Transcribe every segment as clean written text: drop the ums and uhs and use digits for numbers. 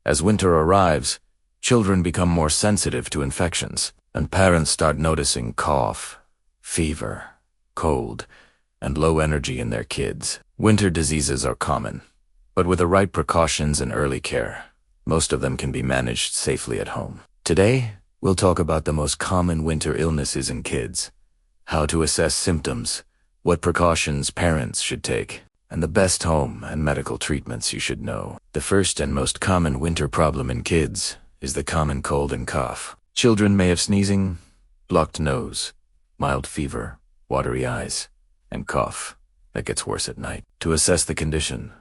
As winter arrives, children become more sensitive to infections, and parents start noticing cough, fever, cold, and low energy in their kids. Winter diseases are common, but with the right precautions and early care, most of them can be managed safely at home. Today, we'll talk about the most common winter illnesses in kids, how to assess symptoms, what precautions parents should take, and the best home and medical treatments you should know. The first and most common winter problem in kids is the common cold and cough. Children may have sneezing, blocked nose, mild fever, watery eyes, and cough that gets worse at night. To assess the condition,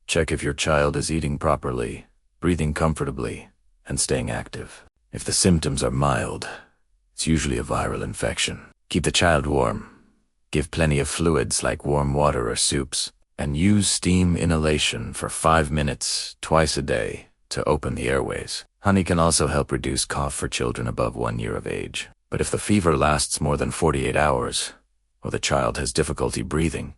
check if your child is eating properly, breathing comfortably, and staying active. If the symptoms are mild, it's usually a viral infection. Keep the child warm. Give plenty of fluids like warm water or soups, and use steam inhalation for 5 minutes twice a day to open the airways. Honey can also help reduce cough for children above 1 year of age. But if the fever lasts more than 48 hours, or the child has difficulty breathing,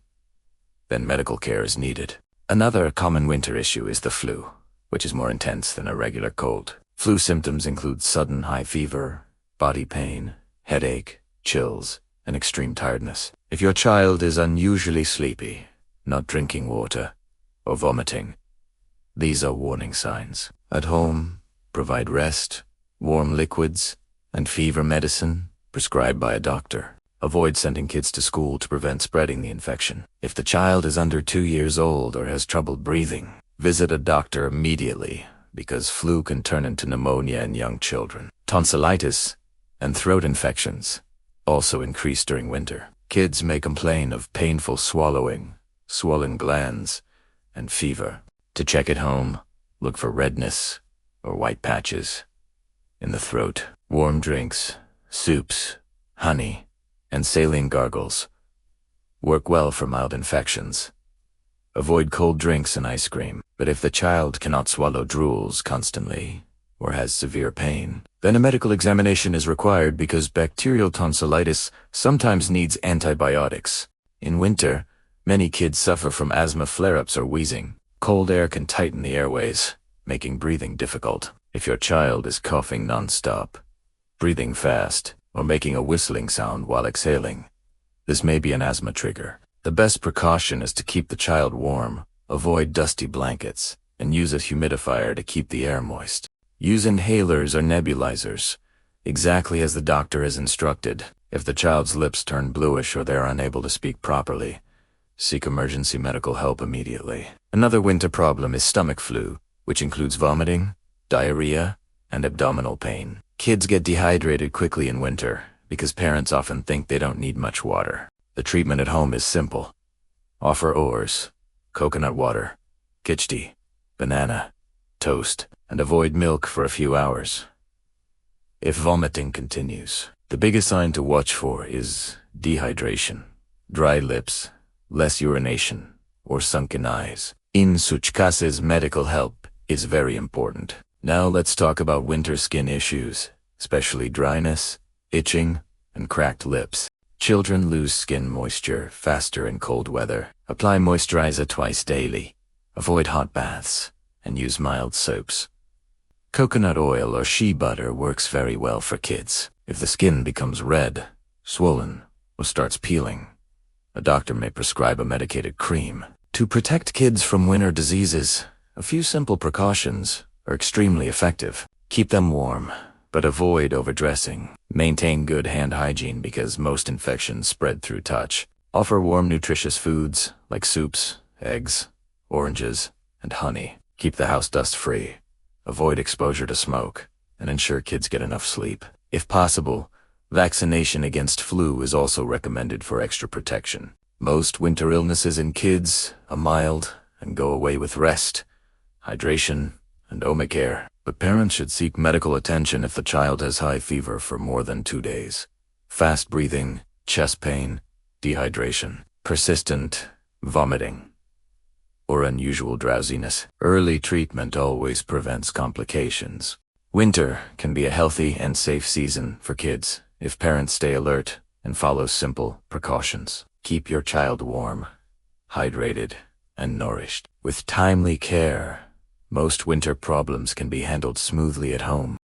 then medical care is needed. Another common winter issue is the flu, which is more intense than a regular cold. Flu symptoms include sudden high fever, body pain, headache, chills, and extreme tiredness. If your child is unusually sleepy, not drinking water, or vomiting, these are warning signs. At home, provide rest, warm liquids, and fever medicine prescribed by a doctor. Avoid sending kids to school to prevent spreading the infection. If the child is under 2 years old or has trouble breathing, visit a doctor immediately because flu can turn into pneumonia in young children. Tonsillitis and throat infections also increase during winter. Kids may complain of painful swallowing, swollen glands, and fever. To check at home, look for redness or white patches in the throat. Warm drinks, soups, honey, and saline gargles work well for mild infections. Avoid cold drinks and ice cream. But if the child cannot swallow drools constantly or has severe pain, then a medical examination is required because bacterial tonsillitis sometimes needs antibiotics. In winter, many kids suffer from asthma flare-ups or wheezing. Cold air can tighten the airways, making breathing difficult. If your child is coughing non-stop, breathing fast, or making a whistling sound while exhaling, this may be an asthma trigger. The best precaution is to keep the child warm, avoid dusty blankets, and use a humidifier to keep the air moist. Use inhalers or nebulizers, exactly as the doctor has instructed. If the child's lips turn bluish or they are unable to speak properly, seek emergency medical help immediately. Another winter problem is stomach flu, which includes vomiting, diarrhea, and abdominal pain. Kids get dehydrated quickly in winter because parents often think they don't need much water. The treatment at home is simple. Offer oars, coconut water, khichdi, banana, toast, and avoid milk for a few hours. If vomiting continues, the biggest sign to watch for is dehydration, dry lips, less urination, or sunken eyes. In such cases, medical help is very important. Now let's talk about winter skin issues, especially dryness, itching, and cracked lips. Children lose skin moisture faster in cold weather. Apply moisturizer twice daily. Avoid hot baths, and use mild soaps. Coconut oil or shea butter works very well for kids. If the skin becomes red, swollen, or starts peeling, a doctor may prescribe a medicated cream. To protect kids from winter diseases, a few simple precautions are extremely effective. Keep them warm, but avoid overdressing. Maintain good hand hygiene because most infections spread through touch. Offer warm, nutritious foods like soups, eggs, oranges, and honey. Keep the house dust-free. Avoid exposure to smoke, and ensure kids get enough sleep. If possible, vaccination against flu is also recommended for extra protection. Most winter illnesses in kids are mild and go away with rest, hydration, and home care. But parents should seek medical attention if the child has high fever for more than 2 days. Fast breathing, chest pain, dehydration, persistent vomiting, or unusual drowsiness. Early treatment always prevents complications. Winter can be a healthy and safe season for kids if parents stay alert and follow simple precautions. Keep your child warm, hydrated, and nourished. With timely care, Most winter problems can be handled smoothly at home.